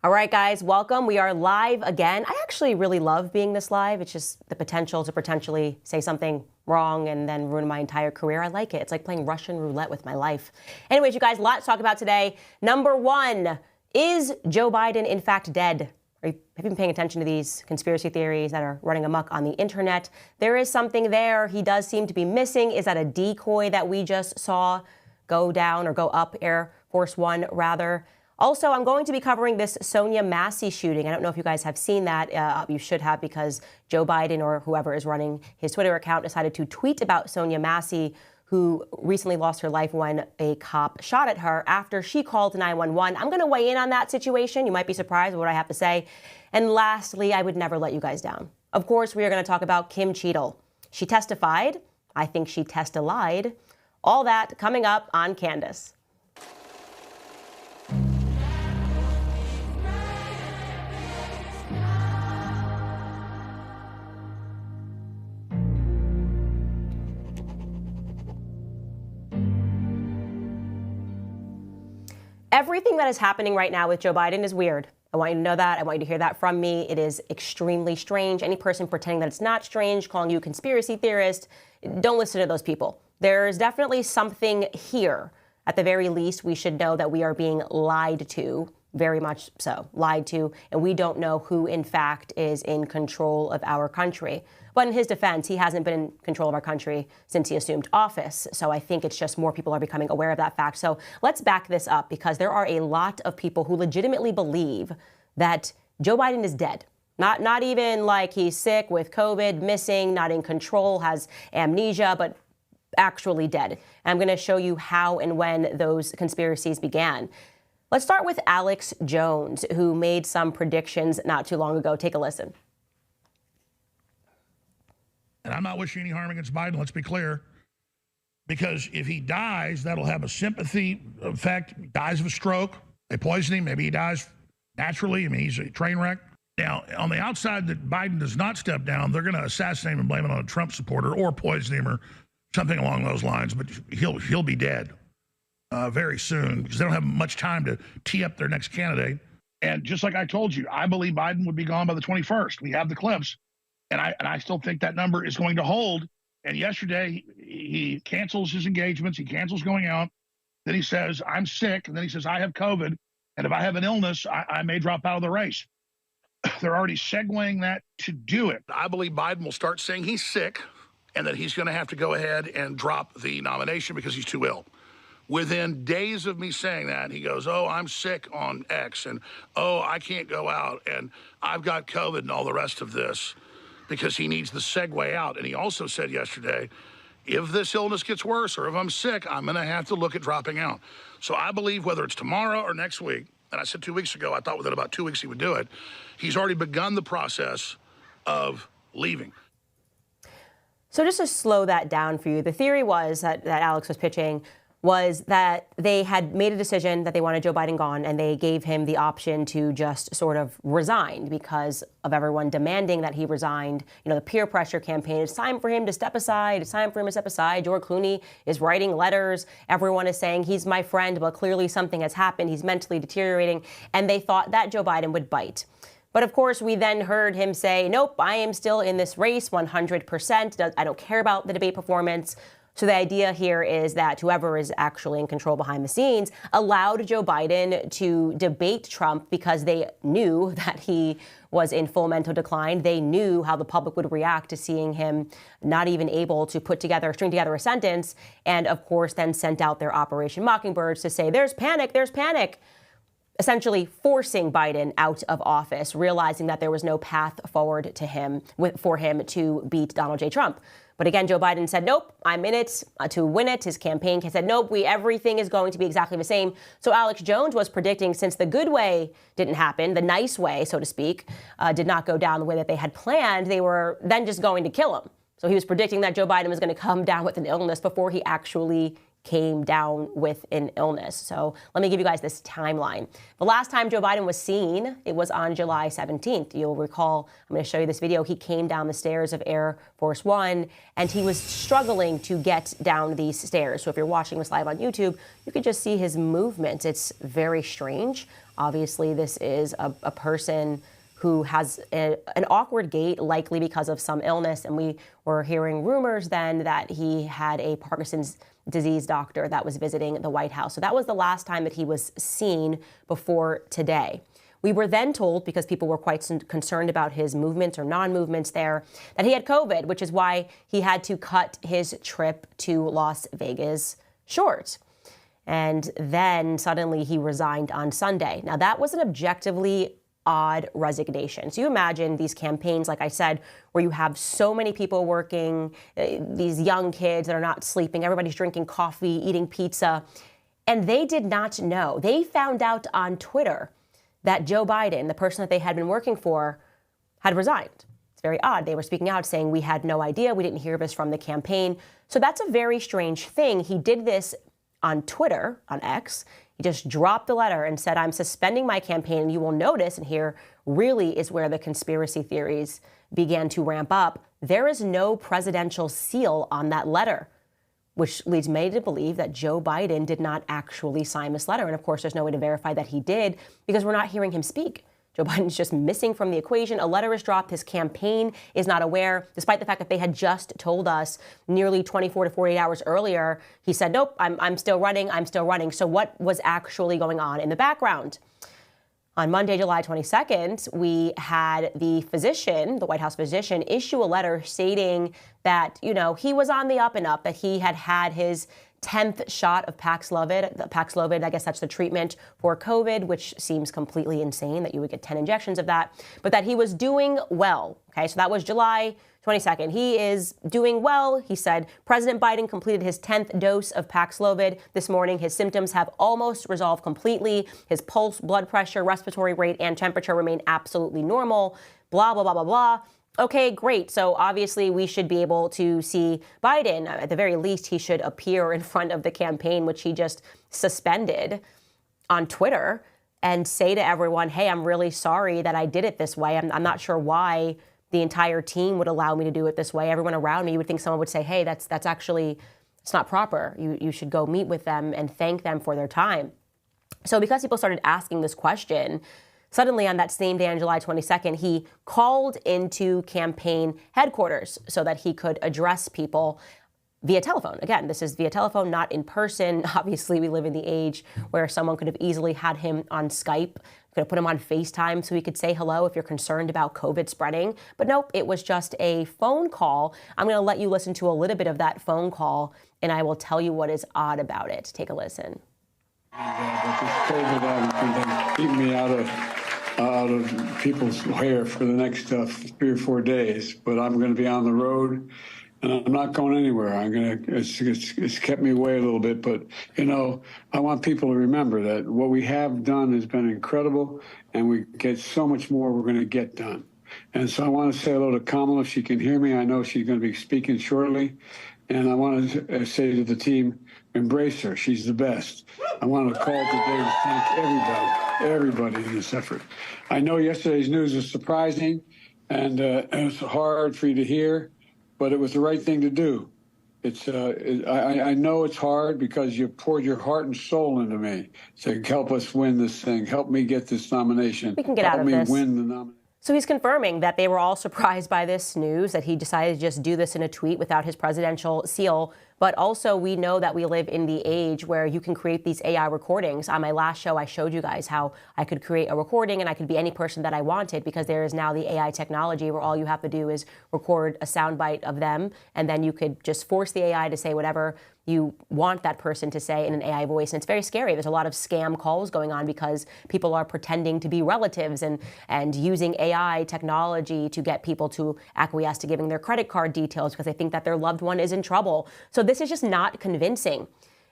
All right, guys, welcome. We are live again. I actually really love being this live. It's just the potential to potentially say something wrong and then ruin my entire career. I like it. It's like playing Russian roulette with my life. Anyways, you guys, a lot to talk about today. Number one, is Joe Biden in fact dead? Have you been paying attention to these conspiracy theories that are running amok on the internet? There is something there. He does seem to be missing. Is that a decoy that we just saw go down or go up Air Force One, rather? Also, I'm going to be covering this Sonia Massie shooting. I don't know if you guys have seen that. You should have, because Joe Biden or whoever is running his Twitter account decided to tweet about Sonia Massie, who recently lost her life when a cop shot at her after she called 911. I'm going to weigh in on that situation. You might be surprised with what I have to say. And lastly, I would never let you guys down. Of course, we are going to talk about Kim Cheatle. She testified. I think she test-lied. All that coming up on Candace. Everything that is happening right now with Joe Biden is weird. I want you to know that. I want you to hear that from me. It is extremely strange. Any person pretending that it's not strange, calling you a conspiracy theorist, don't listen to those people. There's definitely something here. At the very least, we should know that we are being lied to, very much so, lied to, and we don't know who, in fact, is in control of our country. But in his defense, he hasn't been in control of our country since he assumed office. So I think it's just more people are becoming aware of that fact. So let's back this up, because there are a lot of people who legitimately believe that Joe Biden is dead. Not even like he's sick with COVID, missing, not in control, has amnesia, but actually dead. And I'm going to show you how and when those conspiracies began. Let's start with Alex Jones, who made some predictions not too long ago. Take a listen. And I'm not wishing any harm against Biden, let's be clear, because if he dies, that'll have a sympathy effect. He dies of a stroke, they poison him, maybe he dies naturally. I mean, he's a train wreck. Now, on the outside that Biden does not step down, they're going to assassinate him and blame it on a Trump supporter or poison him or something along those lines, but he'll be dead very soon, because they don't have much time to tee up their next candidate. And just like I told you, I believe Biden would be gone by the 21st. We have the clips. And I still think that number is going to hold. And yesterday, he cancels his engagements. He cancels going out. Then he says, I'm sick. And then he says, I have COVID. And if I have an illness, I may drop out of the race. They're already segueing that to do it. I believe Biden will start saying he's sick and that he's going to have to go ahead and drop the nomination because he's too ill. Within days of me saying that, he goes, oh, I'm sick on X. And, oh, I can't go out. And I've got COVID and all the rest of this, because he needs the segue out. And he also said yesterday, if this illness gets worse or if I'm sick, I'm going to have to look at dropping out. So I believe whether it's tomorrow or next week, and I said 2 weeks ago, I thought within about 2 weeks he would do it, he's already begun the process of leaving. So just to slow that down for you, the theory was that Alex was pitching was that they had made a decision that they wanted Joe Biden gone, and they gave him the option to just sort of resign because of everyone demanding that he resigned. You know, the peer pressure campaign, it's time for him to step aside. It's time for him to step aside. George Clooney is writing letters. Everyone is saying he's my friend, but clearly something has happened. He's mentally deteriorating. And they thought that Joe Biden would bite. But of course, we then heard him say, nope, I am still in this race 100%. I don't care about the debate performance. So the idea here is that whoever is actually in control behind the scenes allowed Joe Biden to debate Trump because they knew that he was in full mental decline. They knew how the public would react to seeing him not even able to string together a sentence, and of course then sent out their Operation Mockingbirds to say, there's panic, essentially forcing Biden out of office, realizing that there was no path forward to him for him to beat Donald J. Trump. But again, Joe Biden said, nope, I'm in it to win it. His campaign said, nope, everything is going to be exactly the same. So Alex Jones was predicting, since the good way didn't happen, the nice way, so to speak, did not go down the way that they had planned, they were then just going to kill him. So he was predicting that Joe Biden was going to come down with an illness before he actually came down with an illness. So let me give you guys this timeline. The last time Joe Biden was seen, it was on July 17th. You'll recall, I'm going to show you this video. He came down the stairs of Air Force One, and he was struggling to get down these stairs. So if you're watching this live on YouTube, you can just see his movement. It's very strange. Obviously, this is a person who has an awkward gait, likely because of some illness. And we were hearing rumors then that he had a Parkinson's disease doctor that was visiting the White House. So that was the last time that he was seen before today. We were then told, because people were quite concerned about his movements or non-movements there, that he had COVID, which is why he had to cut his trip to Las Vegas short. And then suddenly he resigned on Sunday. Now, that was an objectively odd resignation. So you imagine these campaigns, like I said, where you have so many people working, these young kids that are not sleeping, everybody's drinking coffee, eating pizza, and they did not know. They found out on Twitter that Joe Biden, the person that they had been working for, had resigned. It's very odd. They were speaking out saying, we had no idea, we didn't hear this from the campaign. So that's a very strange thing. He did this on Twitter, on X. He just dropped the letter and said, I'm suspending my campaign. And you will notice, and here really is where the conspiracy theories began to ramp up, there is no presidential seal on that letter, which leads many to believe that Joe Biden did not actually sign this letter. And of course, there's no way to verify that he did because we're not hearing him speak. Joe Biden's just missing from the equation. A letter is dropped. His campaign is not aware, despite the fact that they had just told us nearly 24 to 48 hours earlier. He said, nope, I'm still running. I'm still running. So what was actually going on in the background? On Monday, July 22nd, we had the physician, the White House physician, issue a letter stating that, he was on the up and up, that he had had his 10th shot of Paxlovid. I guess that's the treatment for COVID, which seems completely insane that you would get 10 injections of that, but that he was doing well. Okay, so that was July 22nd. He is doing well. He said President Biden completed his 10th dose of Paxlovid this morning. His symptoms have almost resolved completely. His pulse, blood pressure, respiratory rate, and temperature remain absolutely normal. Blah, blah, blah, blah, blah. Okay, great. So obviously we should be able to see Biden. At the very least, he should appear in front of the campaign, which he just suspended, on Twitter and say to everyone, hey, I'm really sorry that I did it this way. I'm not sure why the entire team would allow me to do it this way. Everyone around me, you would think someone would say, hey, that's actually, it's not proper. You should go meet with them and thank them for their time. So because people started asking this question, suddenly on that same day on July 22nd, he called into campaign headquarters so that he could address people via telephone. Again, this is via telephone, not in person. Obviously, we live in the age where someone could have easily had him on Skype, could have put him on FaceTime so he could say hello if you're concerned about COVID spreading. But nope, it was just a phone call. I'm going to let you listen to a little bit of that phone call, and I will tell you what is odd about it. Take a listen. But this COVID keep me out of people's hair for the next 3 or 4 days. But I'm going to be on the road, and I'm not going anywhere. It's kept me away a little bit, but I want people to remember that what we have done has been incredible, and we get so much more we're going to get done. And so I want to say hello to Kamala if she can hear me. I know she's going to be speaking shortly, and I want to say to the team, embrace her. She's the best. I want to call today to thank everybody in this effort. I know yesterday's news was surprising, and it was hard for you to hear, but it was the right thing to do. I know it's hard because you poured your heart and soul into me to help us win this thing. Help me get this nomination. We can get out of this. Help me win the nomination. So he's confirming that they were all surprised by this news, that he decided to just do this in a tweet without his presidential seal. But also, we know that we live in the age where you can create these AI recordings. On my last show, I showed you guys how I could create a recording and I could be any person that I wanted, because there is now the AI technology where all you have to do is record a soundbite of them, and then you could just force the AI to say whatever you want that person to say in an AI voice. And it's very scary. There's a lot of scam calls going on because people are pretending to be relatives and using AI technology to get people to acquiesce to giving their credit card details because they think that their loved one is in trouble. So this is just not convincing.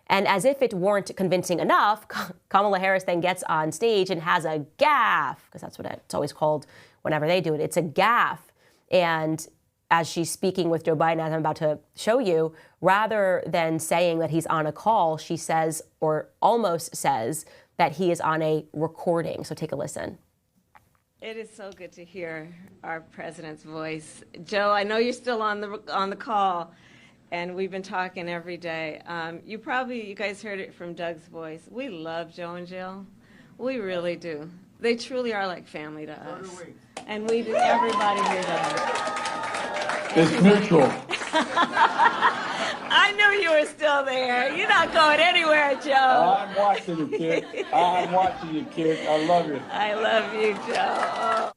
And as if it weren't convincing enough, Kamala Harris then gets on stage and has a gaffe, because that's what it's always called whenever they do it. It's a gaffe. And as she's speaking with Joe Biden, as I'm about to show you, rather than saying that he's on a call, she says, or almost says, that he is on a recording. So take a listen. It is so good to hear our president's voice. Joe, I know you're still on the call, and we've been talking every day. You guys heard it from Doug's voice. We love Joe and Jill. We really do. They truly are like family to us. And we do, everybody here does. It's mutual. I knew you were still there. You're not going anywhere, Joe. I'm watching you, kid. I'm watching you, kid. I love you. I love you, Joe. Oh.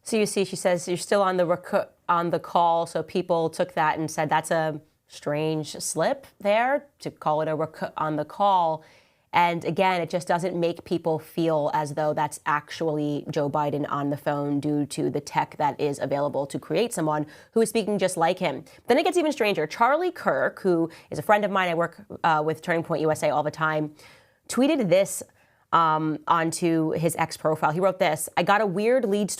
So you see, she says you're still on the call. So people took that and said that's a strange slip there to call it a on the call. And again, it just doesn't make people feel as though that's actually Joe Biden on the phone due to the tech that is available to create someone who is speaking just like him. Then it gets even stranger. Charlie Kirk, who is a friend of mine, I work with Turning Point USA all the time, tweeted this onto his X profile. He wrote this: I got a weird lead,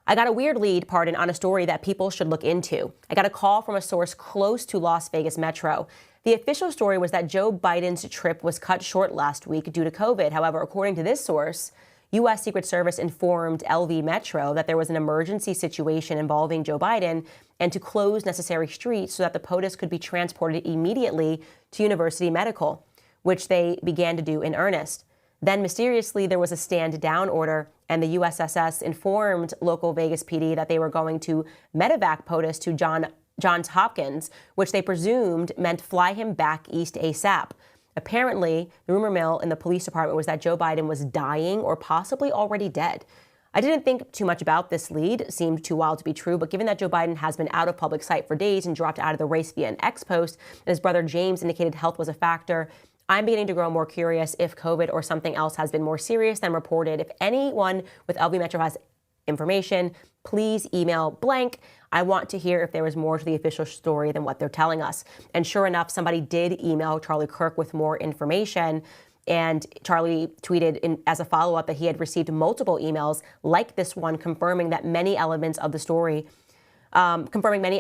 on a story that people should look into. I got a call from a source close to Las Vegas Metro. The official story was that Joe Biden's trip was cut short last week due to COVID. However, according to this source, U.S. Secret Service informed LV Metro that there was an emergency situation involving Joe Biden and to close necessary streets so that the POTUS could be transported immediately to University Medical, which they began to do in earnest. Then mysteriously, there was a stand-down order, and the USSS informed local Vegas PD that they were going to medevac POTUS to Johns Hopkins, which they presumed meant fly him back east ASAP. Apparently, the rumor mill in the police department was that Joe Biden was dying or possibly already dead. I didn't think too much about this lead. It seemed too wild to be true, but given that Joe Biden has been out of public sight for days and dropped out of the race via an X post, and his brother James indicated health was a factor, I'm beginning to grow more curious if COVID or something else has been more serious than reported. If anyone with LV Metro has information, please email blank. I want to hear if there was more to the official story than what they're telling us. And sure enough, somebody did email Charlie Kirk with more information. And Charlie tweeted as a follow-up that he had received multiple emails like this one confirming many elements of the story. Many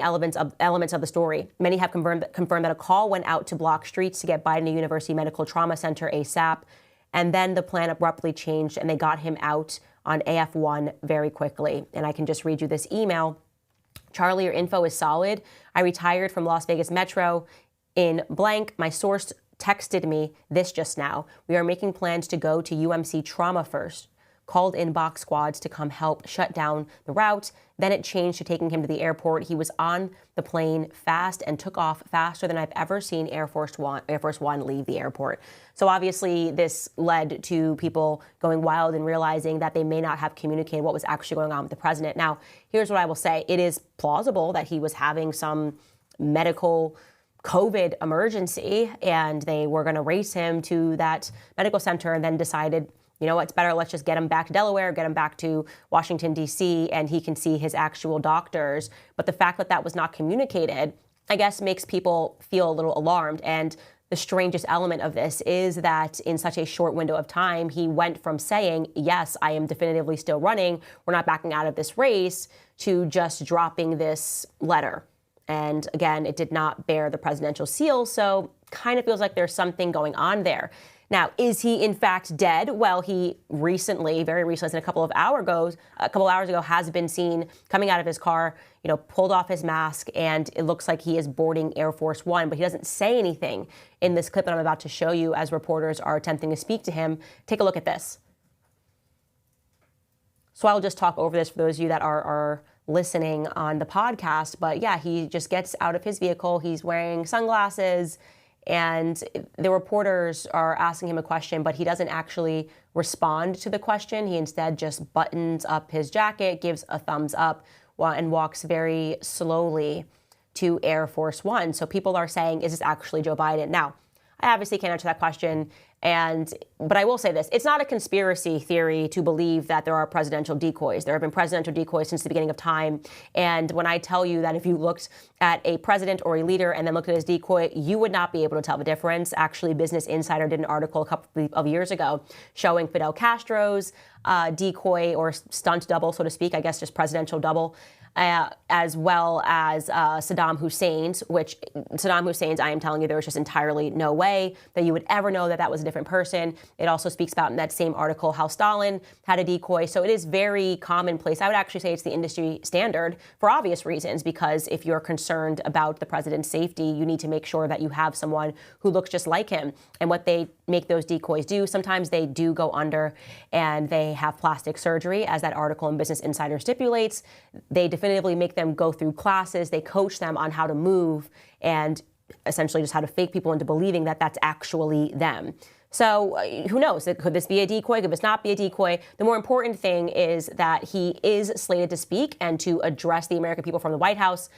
have confirmed that a call went out to block streets to get Biden to University Medical Trauma Center ASAP. And then the plan abruptly changed and they got him out on AF1 very quickly. And I can just read you this email. Charlie, your info is solid. I retired from Las Vegas Metro in blank. My source texted me this just now. We are making plans to go to UMC Trauma first. Called in box squads to come help shut down the route. Then it changed to taking him to the airport. He was on the plane fast and took off faster than I've ever seen Air Force One leave the airport. So obviously this led to people going wild and realizing that they may not have communicated what was actually going on with the president. Now, here's what I will say. It is plausible that he was having some medical COVID emergency and they were going to race him to that medical center and then decided, you know what, it's better, let's just get him back to Delaware, get him back to Washington, D.C., and he can see his actual doctors. But the fact that that was not communicated, I guess, makes people feel a little alarmed. And the strangest element of this is that in such a short window of time, he went from saying, yes, I am definitively still running, we're not backing out of this race, to just dropping this letter. And again, it did not bear the presidential seal, so kind of feels like there's something going on there. Now, is he in fact dead? Well, he recently, very recently, a couple of hours ago, has been seen coming out of his car, pulled off his mask, and it looks like he is boarding Air Force One, but he doesn't say anything in this clip that I'm about to show you as reporters are attempting to speak to him. Take a look at this. So I'll just talk over this for those of you that are listening on the podcast, but yeah, he just gets out of his vehicle. He's wearing sunglasses. And the reporters are asking him a question, but he doesn't actually respond to the question. He instead just buttons up his jacket, gives a thumbs up, and walks very slowly to Air Force One. So people are saying, is this actually Joe Biden? Now, I obviously can't answer that question, but I will say this. It's not a conspiracy theory to believe that there are presidential decoys. There have been presidential decoys since the beginning of time. And when I tell you that if you looked at a president or a leader and then looked at his decoy, you would not be able to tell the difference. Actually, Business Insider did an article a couple of years ago showing Fidel Castro's decoy or stunt double, so to speak, I guess just presidential double. as well as Saddam Hussein's, which Saddam Hussein's, I am telling you, there was just entirely no way that you would ever know that that was a different person. It also speaks about in that same article how Stalin had a decoy. So it is very commonplace. I would actually say it's the industry standard for obvious reasons, because if you're concerned about the president's safety, you need to make sure that you have someone who looks just like him. And what they make those decoys do, sometimes they do go under and they have plastic surgery, as that article in Business Insider stipulates. They definitively make them go through classes. They coach them on how to move and essentially just how to fake people into believing that that's actually them. So who knows? Could this be a decoy? Could this not be a decoy? The more important thing is that he is slated to speak and to address the American people from the White House.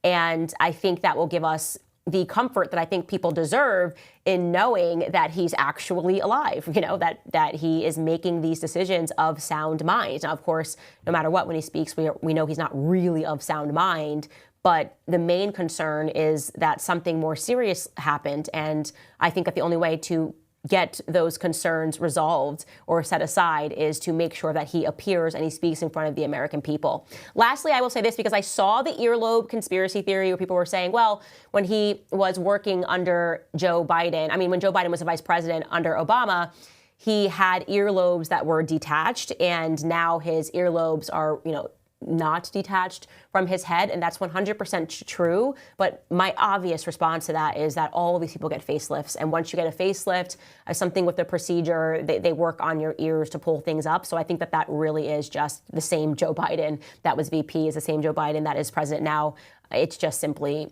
And I think that will give us the comfort that I think people deserve in knowing that he's actually alive, that he is making these decisions of sound mind. Now, of course, no matter what, when he speaks, we know he's not really of sound mind. But the main concern is that something more serious happened. And I think that the only way to get those concerns resolved or set aside is to make sure that he appears and he speaks in front of the American people. Lastly, I will say this, because I saw the earlobe conspiracy theory where people were saying, well, when he was working under Joe Biden, when Joe Biden was the vice president under Obama, he had earlobes that were detached, and now his earlobes are, not detached from his head, and that's 100% true. But my obvious response to that is that all of these people get facelifts, and once you get a facelift, something with the procedure, they work on your ears to pull things up. So I think that really is just the same Joe Biden that was VP is the same Joe Biden that is president now. It's just simply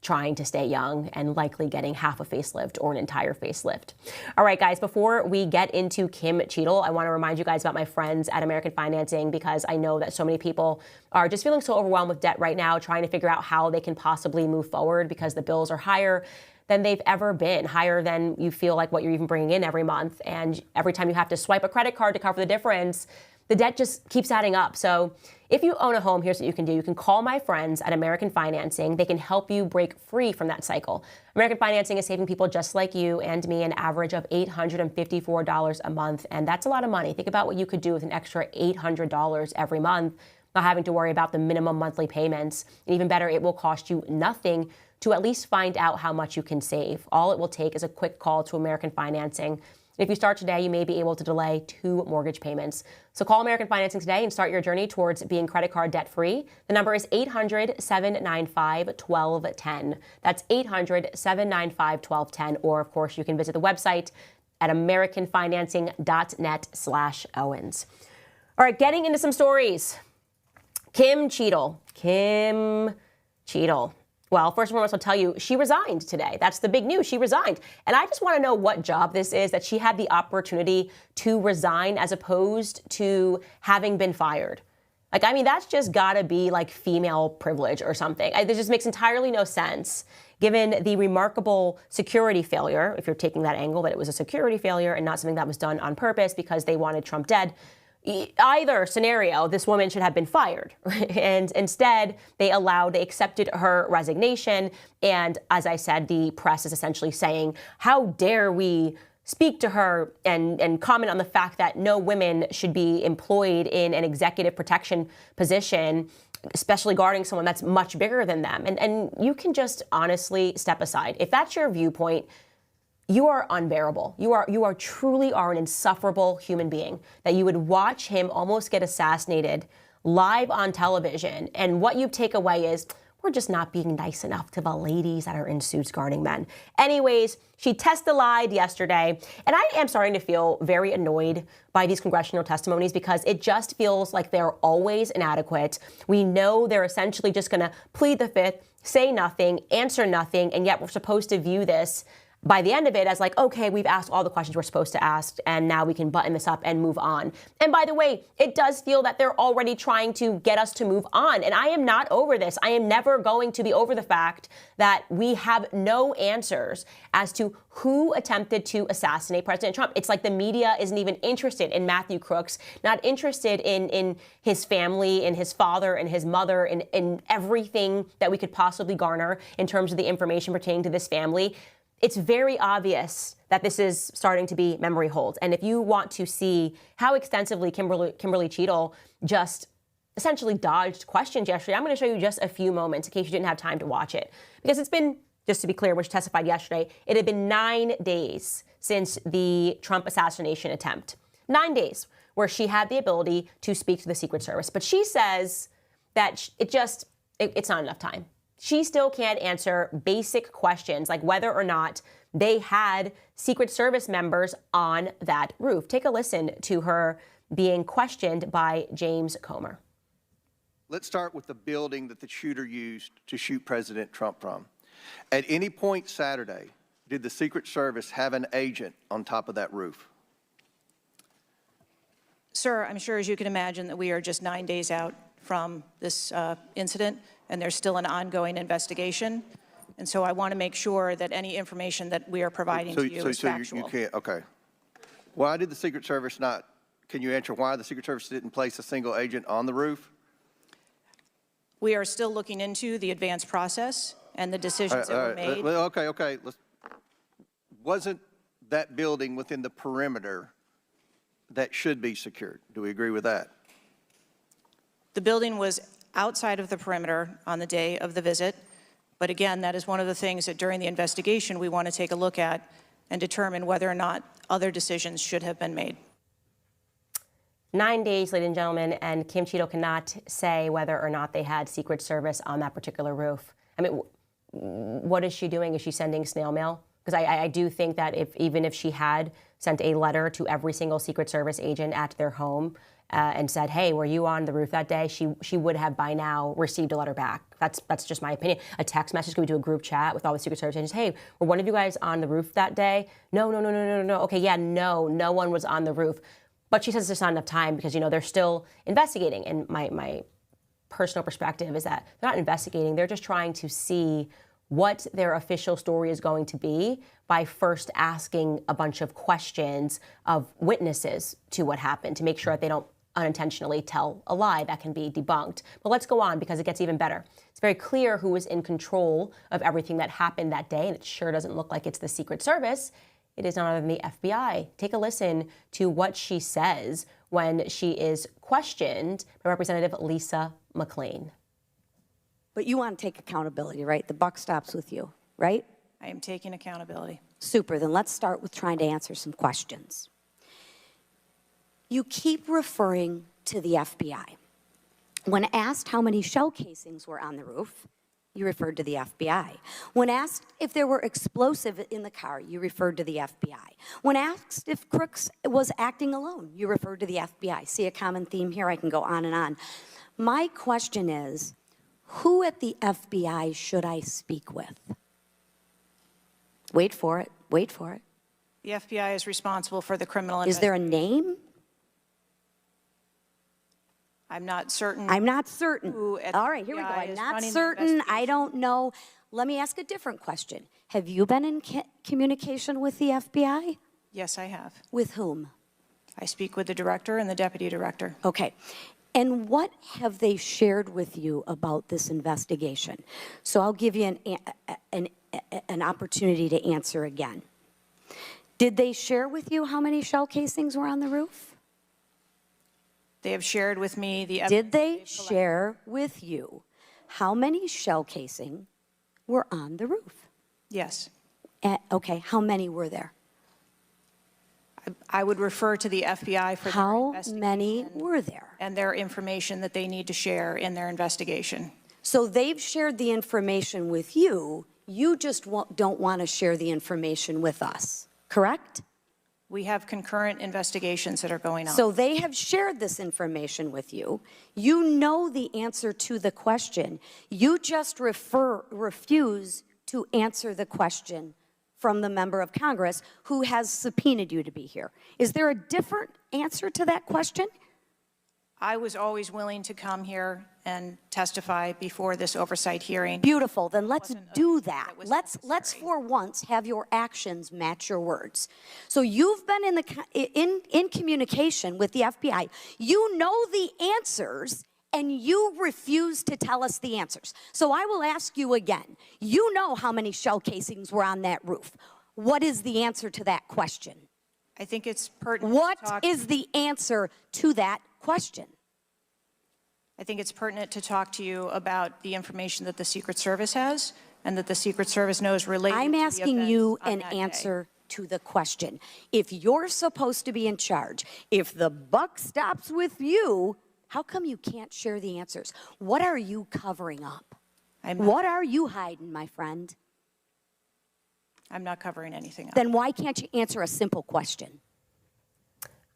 trying to stay young and likely getting half a facelift or an entire facelift. All right, guys, before we get into Kim Cheatle, I want to remind you guys about my friends at American Financing, because I know that so many people are just feeling so overwhelmed with debt right now, trying to figure out how they can possibly move forward because the bills are higher than they've ever been, higher than you feel like what you're even bringing in every month. And every time you have to swipe a credit card to cover the difference, the debt just keeps adding up. So if you own a home, here's what you can do. You can call my friends at American Financing. They can help you break free from that cycle. American Financing is saving people just like you and me an average of $854 a month. And that's a lot of money. Think about what you could do with an extra $800 every month, not having to worry about the minimum monthly payments. And even better, it will cost you nothing to at least find out how much you can save. All it will take is a quick call to American Financing. If you start today, you may be able to delay 2 mortgage payments. So call American Financing today and start your journey towards being credit card debt-free. The number is 800-795-1210. That's 800-795-1210. Or, of course, you can visit the website at americanfinancing.net/Owens. All right, getting into some stories. Kim Cheatle. Well, first and foremost, I'll tell you, she resigned today. That's the big news. She resigned. And I just want to know what job this is, that she had the opportunity to resign as opposed to having been fired. That's just got to be like female privilege or something. This just makes entirely no sense, given the remarkable security failure, if you're taking that angle, that it was a security failure and not something that was done on purpose because they wanted Trump dead. Either scenario, this woman should have been fired. And instead, they accepted her resignation. And as I said, the press is essentially saying, how dare we speak to her and comment on the fact that no women should be employed in an executive protection position, especially guarding someone that's much bigger than them. And you can just honestly step aside. If that's your viewpoint, you are unbearable. You are truly an insufferable human being, that you would watch him almost get assassinated live on television. And what you take away is, we're just not being nice enough to the ladies that are in suits guarding men. Anyways, she testified yesterday, and I am starting to feel very annoyed by these congressional testimonies because it just feels like they're always inadequate. We know they're essentially just going to plead the fifth, say nothing, answer nothing, and yet we're supposed to view this by the end of it as like, okay, we've asked all the questions we're supposed to ask, and now we can button this up and move on. And by the way, it does feel that they're already trying to get us to move on. And I am not over this. I am never going to be over the fact that we have no answers as to who attempted to assassinate President Trump. It's like the media isn't even interested in Matthew Crooks, not interested in his family, in his father and his mother, in everything that we could possibly garner in terms of the information pertaining to this family. It's very obvious that this is starting to be memory hold. And if you want to see how extensively Kimberly Cheatle just essentially dodged questions yesterday. I'm going to show you just a few moments in case you didn't have time to watch it. Because it's been, just to be clear, when she testified yesterday, it had been 9 days since the Trump assassination attempt. 9 days where she had the ability to speak to the Secret Service. But she says that it's not enough time. She still can't answer basic questions like whether or not they had Secret Service members on that roof. Take a listen to her being questioned by James Comer. Let's start with the building that the shooter used to shoot President Trump from. At any point Saturday, did the Secret Service have an agent on top of that roof? Sir, I'm sure, as you can imagine, that we are just 9 days out from this incident, and there's still an ongoing investigation. And so I want to make sure that any information that we are providing to you is factual. You can't, okay. Why did the Secret Service not, can you answer why the Secret Service didn't place a single agent on the roof? We are still looking into the advanced process and the decisions that were made. Okay. Wasn't that building within the perimeter that should be secured? Do we agree with that? The building was outside of the perimeter on the day of the visit. But again, that is one of the things that during the investigation we want to take a look at and determine whether or not other decisions should have been made. 9 days, ladies and gentlemen, and Kim Cheatle cannot say whether or not they had Secret Service on that particular roof. I mean, what is she doing? Is she sending snail mail? Because I do think that even if she had sent a letter to every single Secret Service agent at their home and said, hey, were you on the roof that day? She would have by now received a letter back. That's just my opinion. A text message could be to a group chat with all the Secret Service agents. Hey, were one of you guys on the roof that day? No. Okay, yeah, no one was on the roof. But she says there's not enough time because, they're still investigating. And my personal perspective is that they're not investigating. They're just trying to see what their official story is going to be by first asking a bunch of questions of witnesses to what happened to make sure that they don't unintentionally tell a lie that can be debunked. But let's go on because it gets even better. It's very clear who was in control of everything that happened that day, and it sure doesn't look like it's the Secret Service. It is none other than the FBI. Take a listen to what she says when she is questioned by Representative Lisa McClain. But you want to take accountability, right? The buck stops with you, right? I am taking accountability. Super. Then let's start with trying to answer some questions. You keep referring to the FBI. When asked how many shell casings were on the roof, you referred to the FBI. When asked if there were explosives in the car, you referred to the FBI. When asked if Crooks was acting alone, you referred to the FBI. See a common theme here? I can go on and on. My question is, who at the FBI should I speak with? Wait for it. Wait for it. The FBI is responsible for the criminal Is there a name? I'm not certain. I'm not certain. Who at All the right, here we go. FBI I'm is not running the certain. I investigation. don't know. Let me ask a different question. Have you been in communication with the FBI? Yes, I have. With whom? I speak with the director and the deputy director. Okay. And what have they shared with you about this investigation? So I'll give you an opportunity to answer again. Did they share with you how many shell casings were on the roof? They have shared with me the evidence. Did they share with you how many shell casing were on the roof? Yes. Okay, how many were there? I would refer to the FBI for their How investigation many were there? and their information that they need to share in their investigation. So they've shared the information with you. You just don't want to share the information with us, correct? We have concurrent investigations that are going on. So they have shared this information with you. You know the answer to the question. You just refuse to answer the question from the member of Congress who has subpoenaed you to be here. Is there a different answer to that question? I was always willing to come here and testify before this oversight hearing. Beautiful, then let's do that. that was Let's necessary. for once have your actions match your words. So you've been in communication with the FBI. You know the answers and you refuse to tell us the answers. So I will ask you again. You know how many shell casings were on that roof. What is the answer to that question? I think it's pertinent What to talk. is the answer to that question? I think it's pertinent to talk to you about the information that the Secret Service has and that the Secret Service knows related I'm to the asking events you on an that day. answer to the question. If you're supposed to be in charge, if the buck stops with you, how come you can't share the answers? What are you covering up? What are you hiding, my friend? I'm not covering anything up. Then why can't you answer a simple question?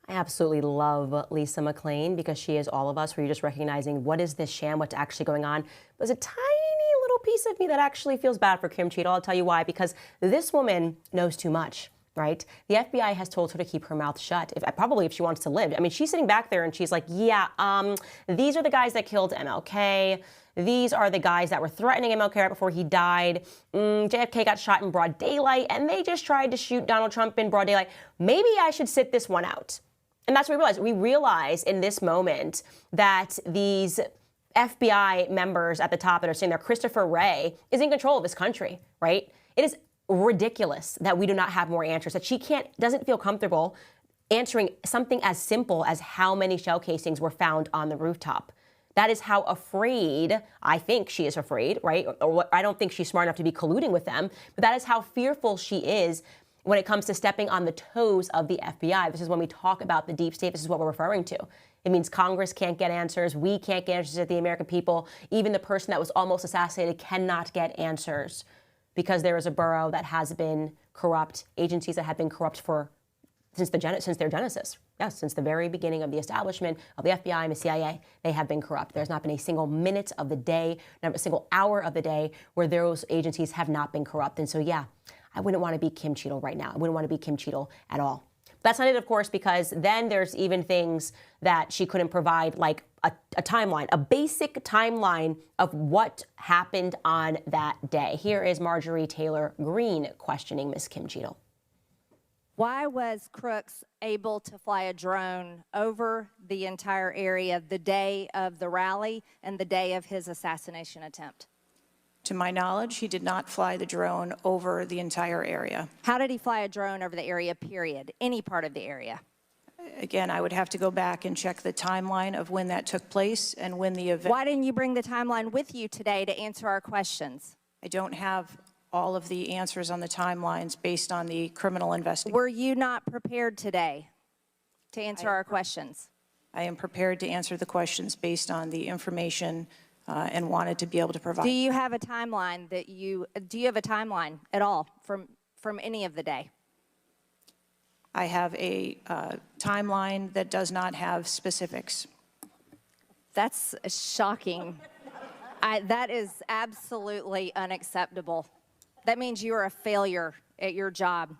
I absolutely love Lisa McClain because she is all of us, where you're just recognizing what is this sham, what's actually going on. There's a tiny little piece of me that actually feels bad for Kim Cheatle. I'll tell you why, because this woman knows too much, right? The FBI has told her to keep her mouth shut, probably if she wants to live. I mean, she's sitting back there and she's like, yeah, these are the guys that killed MLK. These are the guys that were threatening MLK right before he died. JFK got shot in broad daylight, and they just tried to shoot Donald Trump in broad daylight. Maybe I should sit this one out. And that's what we realize. We realize in this moment that these FBI members at the top that are sitting there, Christopher Wray, is in control of this country, right? It is ridiculous that we do not have more answers, that she doesn't feel comfortable answering something as simple as how many shell casings were found on the rooftop. That is how afraid, I think she is afraid, right? Or I don't think she's smart enough to be colluding with them, but that is how fearful she is when it comes to stepping on the toes of the FBI. This is when we talk about the deep state, this is what we're referring to. It means Congress can't get answers, we can't get answers at the American people. Even the person that was almost assassinated cannot get answers because there is a borough that has been corrupt, agencies that have been corrupt since their genesis. Yes, since the very beginning of the establishment of the FBI and the CIA, they have been corrupt. There's not been a single minute of the day, not a single hour of the day where those agencies have not been corrupt. And so, yeah, I wouldn't want to be Kim Cheatle right now. I wouldn't want to be Kim Cheatle at all. That's not it, of course, because then there's even things that she couldn't provide, like a timeline, a basic timeline of what happened on that day. Here is Marjorie Taylor Greene questioning Miss Kim Cheatle. Why was Crooks able to fly a drone over the entire area the day of the rally and the day of his assassination attempt? To my knowledge, he did not fly the drone over the entire area. How did he fly a drone over the area, period? Any part of the area? Again, I would have to go back and check the timeline of when that took place and when the event. Why didn't you bring the timeline with you today to answer our questions? I don't have all of the answers on the timelines based on the criminal investigation. Were you not prepared today to answer our questions? I am prepared to answer the questions based on the information and wanted to be able to provide. Do you have a timeline do you have a timeline at all from any of the day? I have a timeline that does not have specifics. That's shocking. That is absolutely unacceptable. That means you are a failure at your job.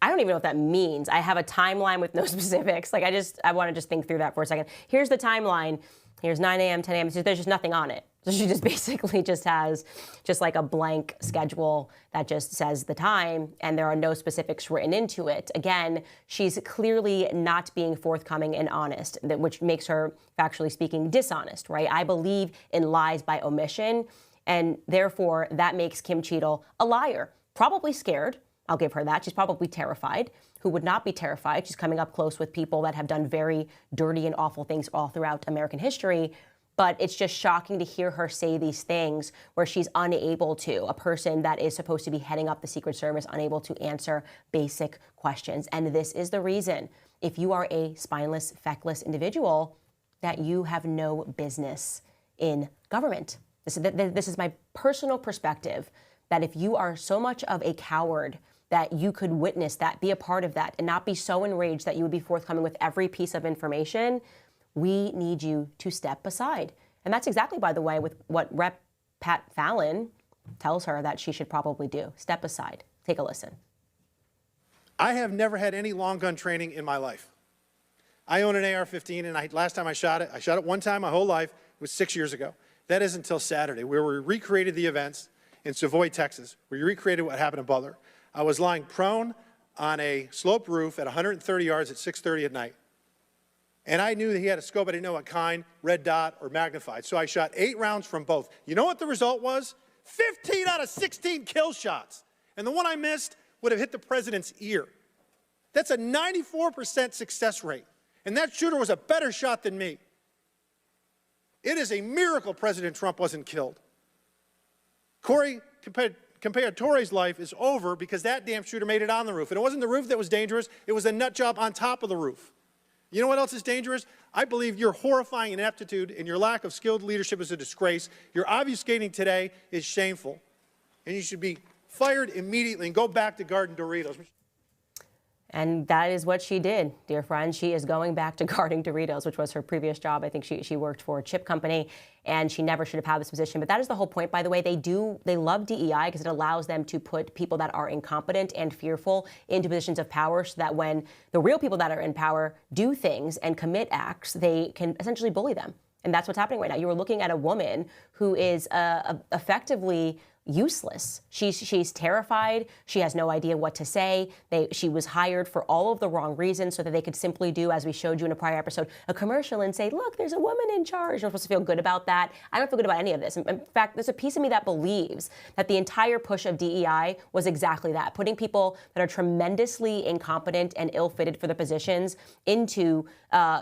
I don't even know what that means. I have a timeline with no specifics. Like I want to just think through that for a second. Here's the timeline. Here's 9 a.m., 10 a.m. There's just nothing on it. So she just basically just has just like a blank schedule that just says the time, and there are no specifics written into it. Again, she's clearly not being forthcoming and honest, which makes her, factually speaking, dishonest, right? I believe in lies by omission, and therefore that makes Kim Cheatle a liar. Probably scared. I'll give her that. She's probably terrified. Who would not be terrified? She's coming up close with people that have done very dirty and awful things all throughout American history. But it's just shocking to hear her say these things where she's unable to, a person that is supposed to be heading up the Secret Service, unable to answer basic questions. And this is the reason, if you are a spineless, feckless individual, that you have no business in government. This is my personal perspective, that if you are so much of a coward that you could witness that, be a part of that, and not be so enraged that you would be forthcoming with every piece of information, we need you to step aside. And that's exactly, by the way, with what Rep. Pat Fallon tells her that she should probably do. Step aside. Take a listen. I have never had any long gun training in my life. I own an AR-15, and last time I shot it one time my whole life. It was 6 years ago. That is until Saturday, where we recreated the events in Savoy, Texas, where you recreated what happened in Butler. I was lying prone on a sloped roof at 130 yards at 6:30 at night. And I knew that he had a scope. I didn't know what kind, red dot or magnified. So I shot 8 rounds from both. You know what the result was? 15 out of 16 kill shots. And the one I missed would have hit the president's ear. That's a 94% success rate. And that shooter was a better shot than me. It is a miracle President Trump wasn't killed. Corey Compatore's life is over because that damn shooter made it on the roof. And it wasn't the roof that was dangerous. It was the nut job on top of the roof. You know what else is dangerous? I believe your horrifying ineptitude and your lack of skilled leadership is a disgrace. Your obfuscating today is shameful. And you should be fired immediately and go back to guarding Doritos. And that is what she did, dear friends. She is going back to guarding Doritos, which was her previous job. I think she worked for a chip company, and she never should have had this position. But that is the whole point, by the way. They love DEI because it allows them to put people that are incompetent and fearful into positions of power so that when the real people that are in power do things and commit acts, they can essentially bully them. And that's what's happening right now. You were looking at a woman who is effectively useless. She's terrified. She has no idea what to say. She was hired for all of the wrong reasons so that they could simply do, as we showed you in a prior episode, a commercial and say, look, there's a woman in charge. You're supposed to feel good about that. I don't feel good about any of this. In fact, there's a piece of me that believes that the entire push of DEI was exactly that, putting people that are tremendously incompetent and ill-fitted for the positions into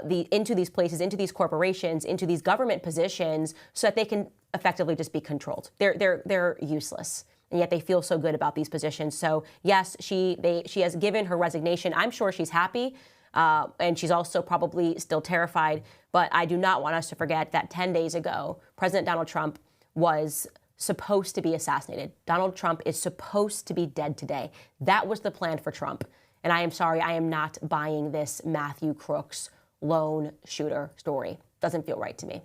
these places, into these corporations, into these government positions so that they can effectively just be controlled. They're useless, and yet they feel so good about these positions. So yes, she has given her resignation. I'm sure she's happy, and she's also probably still terrified. But I do not want us to forget that 10 days ago, President Donald Trump was supposed to be assassinated. Donald Trump is supposed to be dead today. That was the plan for Trump. And I am sorry, I am not buying this Matthew Crooks lone shooter story. Doesn't feel right to me.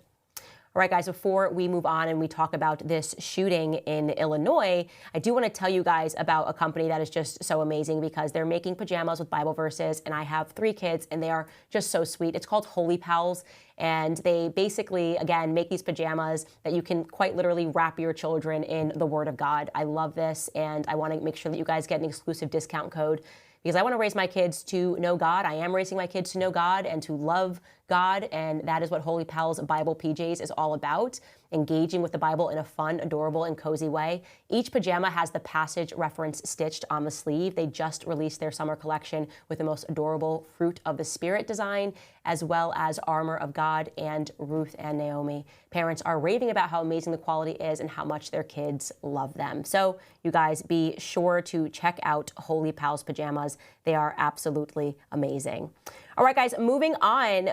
All right, guys, before we move on and we talk about this shooting in Illinois, I do want to tell you guys about a company that is just so amazing because they're making pajamas with Bible verses, and I have 3 kids, and they are just so sweet. It's called HolyPals, and they basically, again, make these pajamas that you can quite literally wrap your children in the Word of God. I love this, and I want to make sure that you guys get an exclusive discount code because I want to raise my kids to know God. I am raising my kids to know God and to love God, and that is what HolyPals Bible PJs is all about, engaging with the Bible in a fun, adorable, and cozy way. Each pajama has the passage reference stitched on the sleeve. They just released their summer collection with the most adorable Fruit of the Spirit design, as well as Armor of God and Ruth and Naomi. Parents are raving about how amazing the quality is and how much their kids love them. So you guys be sure to check out HolyPals pajamas. They are absolutely amazing. All right, guys, moving on.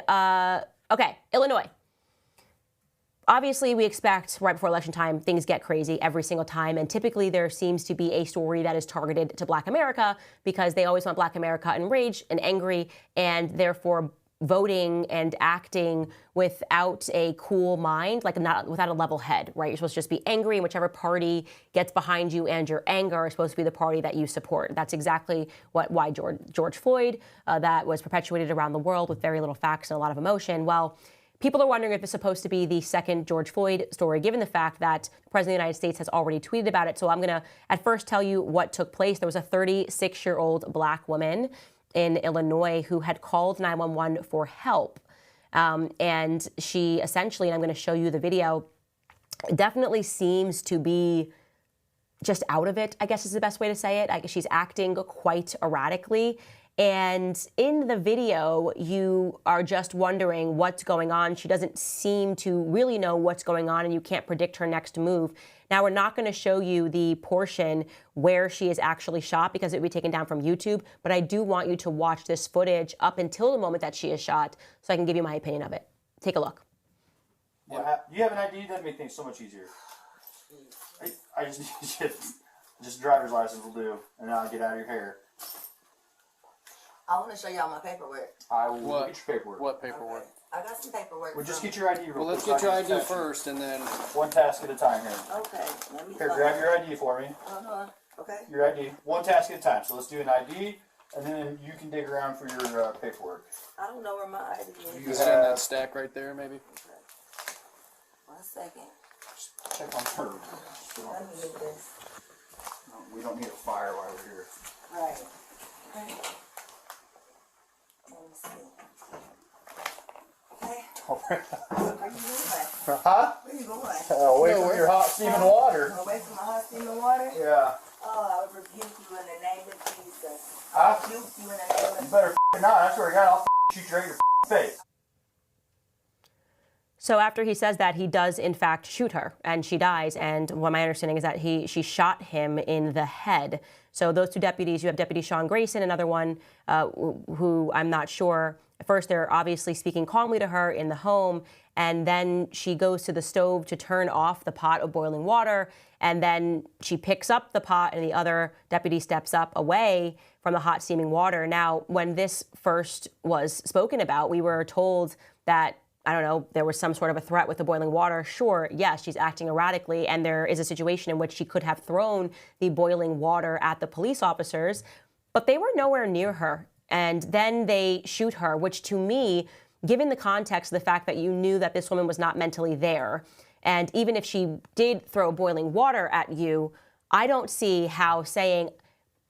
Okay, Illinois. Obviously, we expect right before election time, things get crazy every single time. And typically there seems to be a story that is targeted to Black America because they always want Black America enraged and angry and therefore voting and acting without a cool mind, like not without a level head, right? You're supposed to just be angry, and whichever party gets behind you and your anger is supposed to be the party that you support. That's exactly why George Floyd, that was perpetuated around the world with very little facts and a lot of emotion. Well, people are wondering if it's supposed to be the second George Floyd story, given the fact that the President of the United States has already tweeted about it. So I'm going to at first tell you what took place. There was a 36-year-old Black woman in Illinois who had called 911 for help. And she essentially, and I'm going to show you the video, definitely seems to be just out of it, I guess is the best way to say it. I guess she's acting quite erratically. And in the video, you are just wondering what's going on. She doesn't seem to really know what's going on, and you can't predict her next move. Now, we're not going to show you the portion where she is actually shot because it would be taken down from YouTube, but I do want you to watch this footage up until the moment that she is shot so I can give you my opinion of it. Take a look. Yeah, you have an ID? That'd make things so much easier. I just need just driver's license will do, and then I'll get out of your hair. I want to show y'all my paperwork. I will get your paperwork. What paperwork? Okay. I got some paperwork. Well, just get your ID real quick. Well, let's get your ID first, and then... One task at a time here. Okay. Let me Here, grab your ID for me. Okay. Your ID. One task at a time. So let's do an ID, and then you can dig around for your paperwork. I don't know where my ID is. You see in that stack right there, maybe? Okay. 1 second. Just check on her. Let me do this. No, we don't need a fire while we're here. Right. Okay. Let me see. Okay. Where you going? Huh? Where you going? Away from your hot steaming water. Away from my hot steaming water? Yeah. Oh, I would rebuke you in the name of Jesus. I rebuke you in the name of You better not. I swear to God, I'll shoot you right in your face. So after he says that, he does in fact shoot her, and she dies. And what my understanding is that she shot him in the head. So those two deputies, you have Deputy Sean Grayson, another one who I'm not sure. First, they're obviously speaking calmly to her in the home, and then she goes to the stove to turn off the pot of boiling water, and then she picks up the pot, and the other deputy steps up away from the hot steaming water. Now, when this first was spoken about, we were told that, I don't know, there was some sort of a threat with the boiling water. Sure, yes, she's acting erratically, and there is a situation in which she could have thrown the boiling water at the police officers, but they were nowhere near her. And then they shoot her, which to me, given the context of the fact that you knew that this woman was not mentally there, and even if she did throw boiling water at you, I don't see how saying,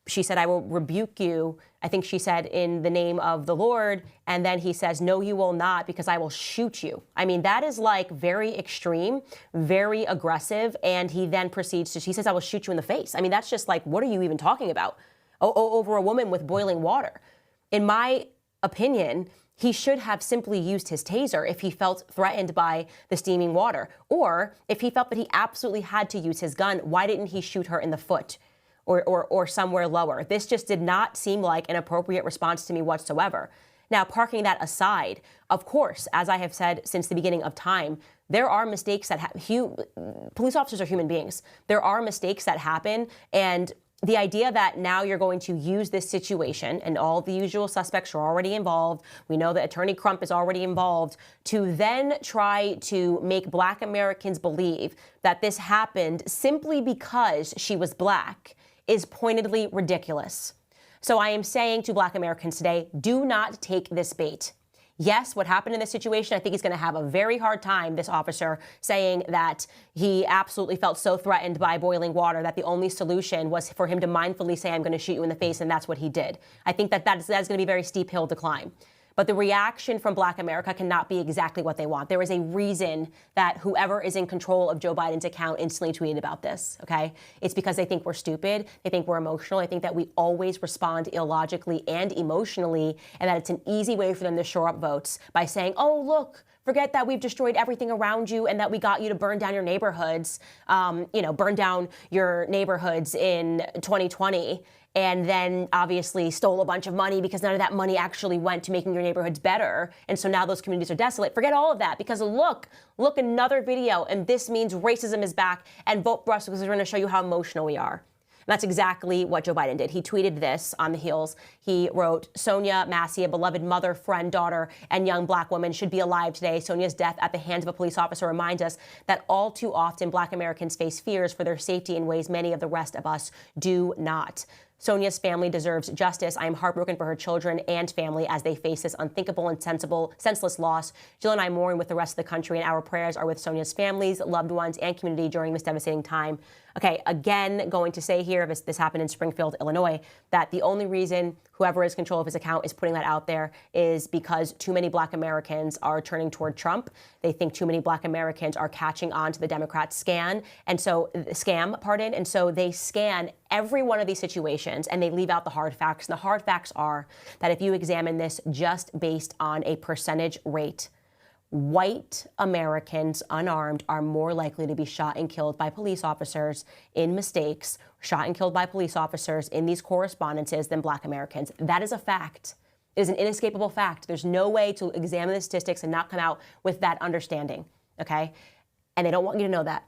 she said, I will rebuke you. I think she said, in the name of the Lord. And then he says, no, you will not, because I will shoot you. I mean, that is like very extreme, very aggressive. And he then proceeds to, she says, I will shoot you in the face. I mean, that's just like, what are you even talking about? Over a woman with boiling water. In my opinion, he should have simply used his taser if he felt threatened by the steaming water. Or if he felt that he absolutely had to use his gun, why didn't he shoot her in the foot or somewhere lower? This just did not seem like an appropriate response to me whatsoever. Now, parking that aside, of course, as I have said since the beginning of time, there are mistakes that police officers are human beings. There are mistakes that happen, and the idea that now you're going to use this situation, and all the usual suspects are already involved, we know that Attorney Crump is already involved, to then try to make Black Americans believe that this happened simply because she was Black is pointedly ridiculous. So I am saying to Black Americans today, do not take this bait. Yes, what happened in this situation, I think he's going to have a very hard time, this officer, saying that he absolutely felt so threatened by boiling water that the only solution was for him to mindfully say, I'm going to shoot you in the face, and that's what he did. I think that is going to be a very steep hill to climb. But the reaction from Black America cannot be exactly what they want. There is a reason that whoever is in control of Joe Biden's account instantly tweeted about this, okay? It's because they think we're stupid. They think we're emotional. They think that we always respond illogically and emotionally, and that it's an easy way for them to shore up votes by saying, oh, look, forget that we've destroyed everything around you and that we got you to burn down your neighborhoods, burn down your neighborhoods in 2020. And then obviously stole a bunch of money because none of that money actually went to making your neighborhoods better. And so now those communities are desolate. Forget all of that, because look, another video, and this means racism is back, and vote for us because we're going to show you how emotional we are. And that's exactly what Joe Biden did. He tweeted this on the heels. He wrote, Sonia Massie, a beloved mother, friend, daughter, and young Black woman, should be alive today. Sonia's death at the hands of a police officer reminds us that all too often Black Americans face fears for their safety in ways many of the rest of us do not. Sonia's family deserves justice. I am heartbroken for her children and family as they face this unthinkable and senseless loss. Jill and I mourn with the rest of the country, and our prayers are with Sonia's families, loved ones, and community during this devastating time. Okay, again, going to say here, this happened in Springfield, Illinois, that the only reason whoever is in control of his account is putting that out there is because too many Black Americans are turning toward Trump. They think too many Black Americans are catching on to the Democrat scam, and so they scan every one of these situations and they leave out the hard facts. And the hard facts are that if you examine this just based on a percentage rate, white Americans unarmed are more likely to be shot and killed by police officers in mistakes, shot and killed by police officers in these correspondences than Black Americans. That is a fact. It is an inescapable fact. There's no way to examine the statistics and not come out with that understanding, okay? And they don't want you to know that.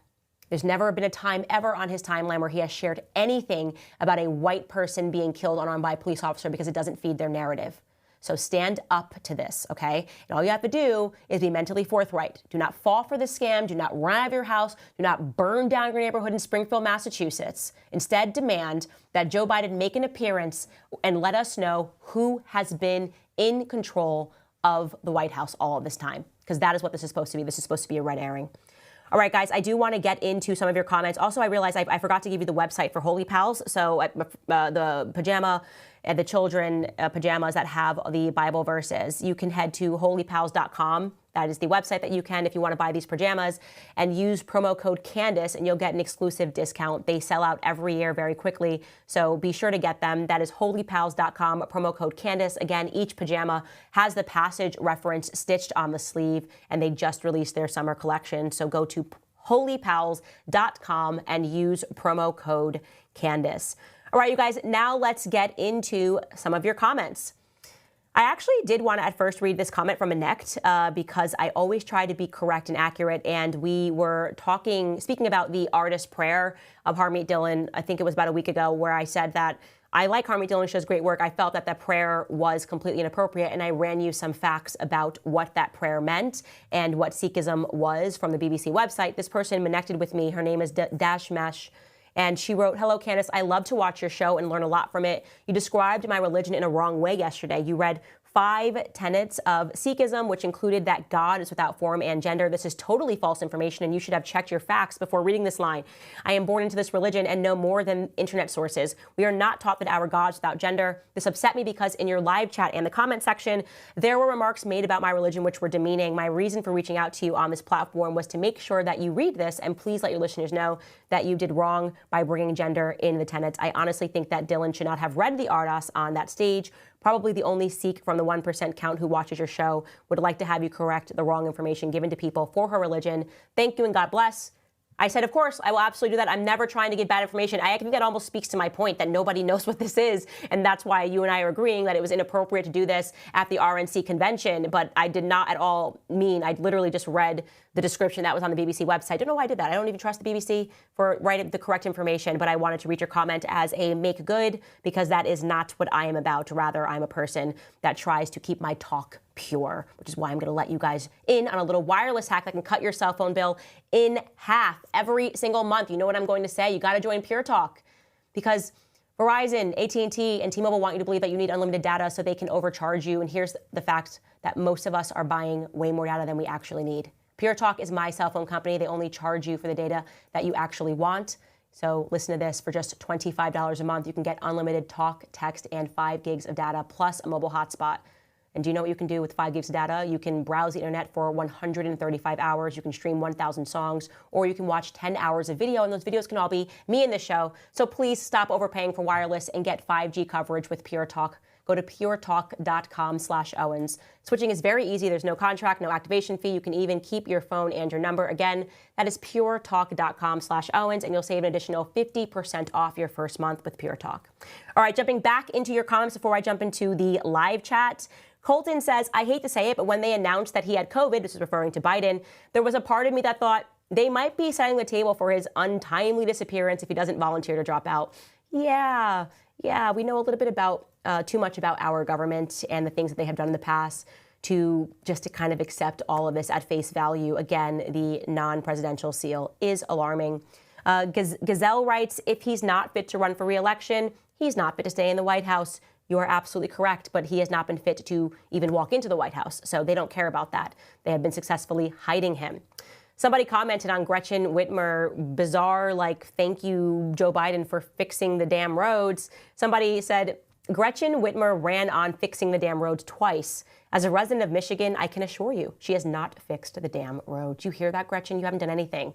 There's never been a time ever on his timeline where he has shared anything about a white person being killed unarmed by a police officer because it doesn't feed their narrative. So stand up to this, okay? And all you have to do is be mentally forthright. Do not fall for the scam. Do not run out of your house. Do not burn down your neighborhood in Springfield, Massachusetts. Instead, demand that Joe Biden make an appearance and let us know who has been in control of the White House all of this time, because that is what this is supposed to be. This is supposed to be a red herring. All right, guys, I do want to get into some of your comments. Also, I realized I forgot to give you the website for HolyPals. So the pajama and the children pajamas that have the Bible verses, you can head to holypals.com That is the website that you can, if you want to buy these pajamas, and use promo code Candace, and you'll get an exclusive discount. They sell out every year very quickly, so be sure to get them. That is HolyPals.com, promo code Candace. Again, each pajama has the passage reference stitched on the sleeve, and they just released their summer collection. So go to HolyPals.com and use promo code Candace. All right, you guys, now let's get into some of your comments. I actually did want to at first read this comment from Annette because I always try to be correct and accurate. And we were speaking about the artist prayer of Harmeet Dillon, I think it was about a week ago, where I said that I like Harmeet Dillon, she does great work. I felt that that prayer was completely inappropriate, and I ran you some facts about what that prayer meant and what Sikhism was from the BBC website. This person connected with me. Her name is Dashmesh. And she wrote, "Hello, Candace. I love to watch your show and learn a lot from it. You described my religion in a wrong way yesterday. You read 5 tenets of Sikhism, which included that God is without form and gender. This is totally false information, and you should have checked your facts before reading this line. I am born into this religion and know more than internet sources. We are not taught that our God is without gender. This upset me because in your live chat and the comment section, there were remarks made about my religion which were demeaning. My reason for reaching out to you on this platform was to make sure that you read this, and please let your listeners know that you did wrong by bringing gender in the tenets. I honestly think that Dillon should not have read the ardas on that stage. Probably the only Sikh from the 1% count who watches your show would like to have you correct the wrong information given to people for her religion. Thank you and God bless." I said, of course, I will absolutely do that. I'm never trying to give bad information. I think that almost speaks to my point that nobody knows what this is. And that's why you and I are agreeing that it was inappropriate to do this at the RNC convention. But I did not at all mean, I literally just read the description that was on the BBC website. I don't know why I did that. I don't even trust the BBC for writing the correct information. But I wanted to read your comment as a make good, because that is not what I am about. Rather, I'm a person that tries to keep my talk pure, which is why I'm going to let you guys in on a little wireless hack that can cut your cell phone bill in half every single month. You know what I'm going to say? You got to join PureTalk, because Verizon, AT&T, and T-Mobile want you to believe that you need unlimited data so they can overcharge you. And here's the fact that most of us are buying way more data than we actually need. PureTalk is my cell phone company. They only charge you for the data that you actually want. So listen to this. For just $25 a month, you can get unlimited talk, text, and 5 gigs of data, plus a mobile hotspot. And do you know what you can do with 5 gigs of data? You can browse the internet for 135 hours. You can stream 1,000 songs, or you can watch 10 hours of video, and those videos can all be me in the show. So please stop overpaying for wireless and get 5G coverage with PureTalk. Go to puretalk.com/Owens. Switching is very easy. There's no contract, no activation fee. You can even keep your phone and your number. Again, that is puretalk.com/Owens, and you'll save an additional 50% off your first month with PureTalk. All right, jumping back into your comments before I jump into the live chat. Colton says, "I hate to say it, but when they announced that he had COVID," this is referring to Biden, "there was a part of me that thought they might be setting the table for his untimely disappearance if he doesn't volunteer to drop out." Yeah, we know a little bit about too much about our government and the things that they have done in the past to kind of accept all of this at face value. Again, the non-presidential seal is alarming. Gazelle writes, "If he's not fit to run for re-election, he's not fit to stay in the White House." You are absolutely correct, but he has not been fit to even walk into the White House, so they don't care about that. They have been successfully hiding him. Somebody commented on Gretchen Whitmer, bizarre, thank you, Joe Biden, for fixing the damn roads. Somebody said, "Gretchen Whitmer ran on fixing the damn roads twice. As a resident of Michigan, I can assure you, she has not fixed the damn roads." You hear that, Gretchen? You haven't done anything.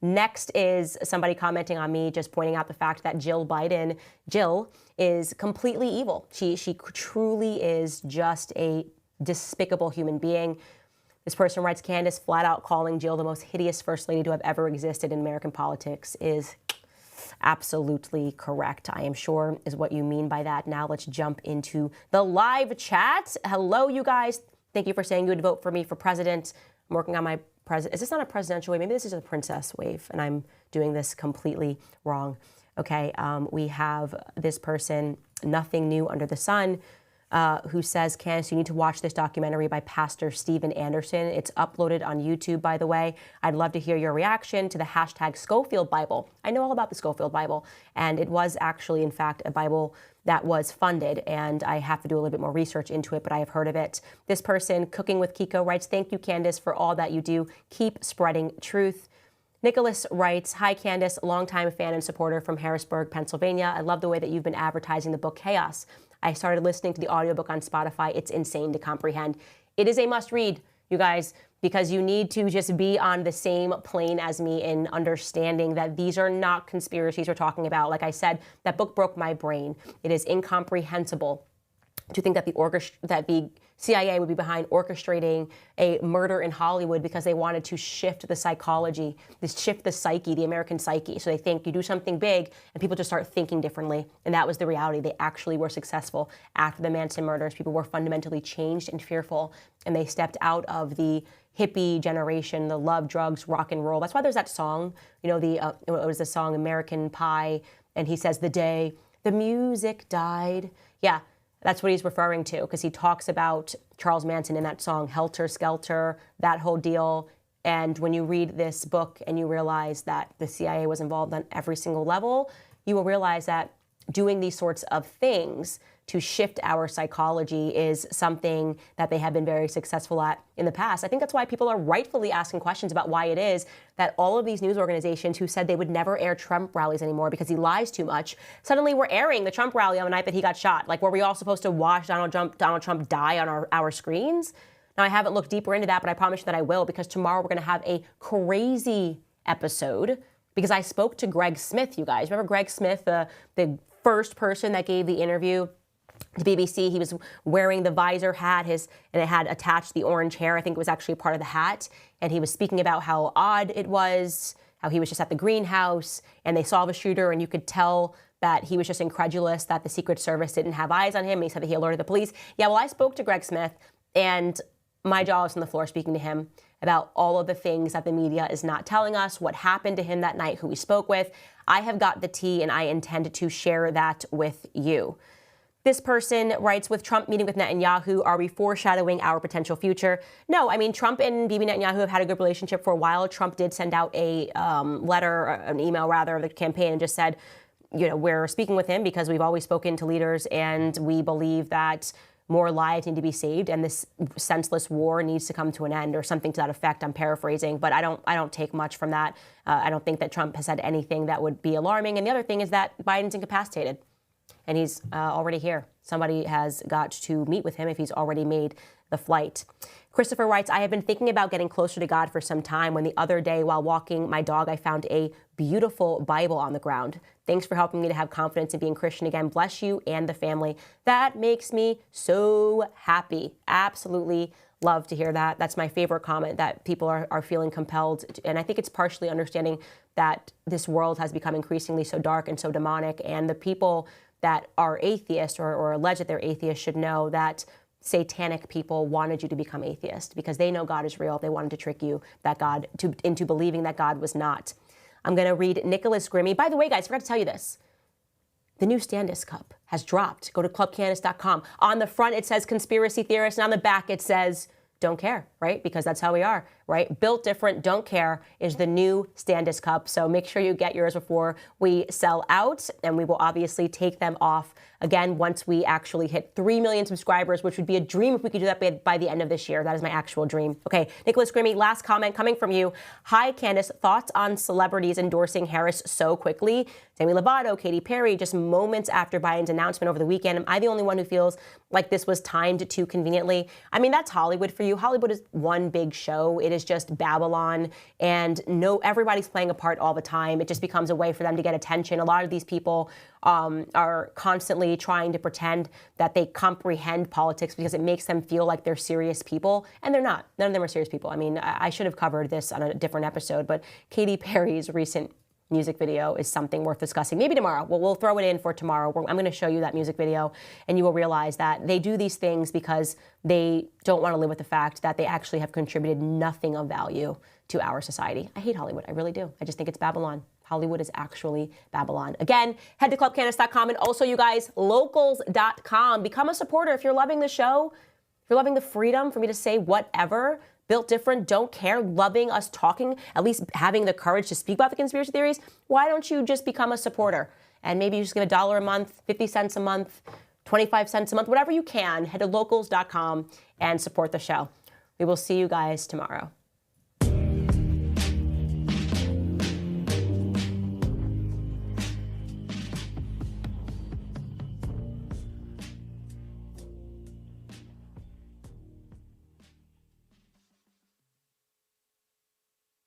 Next is somebody commenting on me, just pointing out the fact that Jill is completely evil. She truly is just a despicable human being. This person writes, "Candace flat out calling Jill the most hideous first lady to have ever existed in American politics is absolutely correct, I am sure is what you mean by that." Now let's jump into the live chat. Hello, you guys. Thank you for saying you would vote for me for president. I'm working on my president. Is this not a presidential wave? Maybe this is a princess wave, and I'm doing this completely wrong. Okay, we have this person, Nothing New Under the Sun, who says, "Candace, you need to watch this documentary by Pastor Steven Anderson. It's uploaded on YouTube, by the way. I'd love to hear your reaction to the hashtag Schofield Bible." I know all about the Schofield Bible, and it was actually, in fact, a Bible that was funded, and I have to do a little bit more research into it, but I have heard of it. This person, Cooking with Kiko, writes, "Thank you, Candace, for all that you do. Keep spreading truth." Nicholas writes, "Hi, Candace, longtime fan and supporter from Harrisburg, Pennsylvania. I love the way that you've been advertising the book Chaos. I started listening to the audiobook on Spotify. It's insane to comprehend. It is a must read. you guys, because you need to just be on the same plane as me in understanding that these are not conspiracies we're talking about. Like I said, that book broke my brain. It is incomprehensible to think that the CIA would be behind orchestrating a murder in Hollywood because they wanted to shift the psychology, shift the psyche, the American psyche. So they think you do something big and people just start thinking differently. And that was the reality. They actually were successful after the Manson murders. People were fundamentally changed and fearful, and they stepped out of the hippie generation, the love, drugs, rock and roll. That's why there's that song, you know, it was the song American Pie, and he says, the day the music died. Yeah. That's what he's referring to, because he talks about Charles Manson in that song, Helter Skelter, that whole deal. And when you read this book and you realize that the CIA was involved on every single level, you will realize that doing these sorts of things to shift our psychology is something that they have been very successful at in the past. I think that's why people are rightfully asking questions about why it is that all of these news organizations who said they would never air Trump rallies anymore because he lies too much, suddenly were airing the Trump rally on the night that he got shot. Like, were we all supposed to watch Donald Trump die on our screens? Now, I haven't looked deeper into that, but I promise you that I will, because tomorrow we're going to have a crazy episode, because I spoke to Greg Smith, you guys. Remember Greg Smith, the first person that gave the interview to BBC? He was wearing the visor hat, and it had attached the orange hair. I think it was actually a part of the hat. And he was speaking about how odd it was, how he was just at the greenhouse, and they saw the shooter, and you could tell that he was just incredulous that the Secret Service didn't have eyes on him. And he said that he alerted the police. Yeah, well, I spoke to Greg Smith, and my jaw was on the floor speaking to him about all of the things that the media is not telling us, what happened to him that night, who we spoke with. I have got the tea, and I intend to share that with you. This person writes, with Trump meeting with Netanyahu, are we foreshadowing our potential future? No, I mean, Trump and Bibi Netanyahu have had a good relationship for a while. Trump did send out a an email rather, of the campaign, and just said, you know, we're speaking with him because we've always spoken to leaders, and we believe that more lives need to be saved, and this senseless war needs to come to an end, or something to that effect. I'm paraphrasing, but I don't take much from that. I don't think that Trump has said anything that would be alarming. And the other thing is that Biden's incapacitated, and he's already here. Somebody has got to meet with him if he's already made the flight. Christopher writes, I have been thinking about getting closer to God for some time, when the other day while walking my dog, I found a beautiful Bible on the ground. Thanks for helping me to have confidence in being Christian again. Bless you and the family. That makes me so happy. Absolutely love to hear that. That's my favorite comment, that people are feeling compelled. And I think it's partially understanding that this world has become increasingly so dark and so demonic. And the people that are atheists or allege that they're atheists should know that satanic people wanted you to become atheist because they know God is real. They wanted to trick you into believing that God was not. I'm going to read Nicholas Grimmy. By the way, guys, I forgot to tell you this. The new Candace cup has dropped. Go to clubcandace.com. On the front, it says conspiracy theorist, and on the back, it says don't care, right? Because that's how we are, right? Built different, don't care is the new Candace cup. So make sure you get yours before we sell out, and we will obviously take them off again once we actually hit 3 million subscribers, which would be a dream if we could do that by the end of this year. That is my actual dream. Okay, Nicholas Grimmy, last comment coming from you. Hi, Candace. Thoughts on celebrities endorsing Harris so quickly? Demi Lovato, Katy Perry, just moments after Biden's announcement over the weekend. Am I the only one who feels like this was timed too conveniently? I mean, that's Hollywood for you. Hollywood is one big show. It is just Babylon, and everybody's playing a part all the time. It just becomes a way for them to get attention. A lot of these people are constantly trying to pretend that they comprehend politics because it makes them feel like they're serious people, and they're not. None of them are serious people. I mean, I should have covered this on a different episode, but Katy Perry's recent music video is something worth discussing. Maybe tomorrow. Well, we'll throw it in for tomorrow. I'm going to show you that music video, and you will realize that they do these things because they don't want to live with the fact that they actually have contributed nothing of value to our society. I hate Hollywood. I really do. I just think it's Babylon. Hollywood is actually Babylon. Again, head to clubcandace.com, and also, you guys, locals.com. Become a supporter. If you're loving the show, if you're loving the freedom for me to say whatever, built different, don't care, loving us talking, at least having the courage to speak about the conspiracy theories, why don't you just become a supporter? And maybe you just give $1 a month, 50 cents a month, 25 cents a month, whatever you can. Head to locals.com and support the show. We will see you guys tomorrow.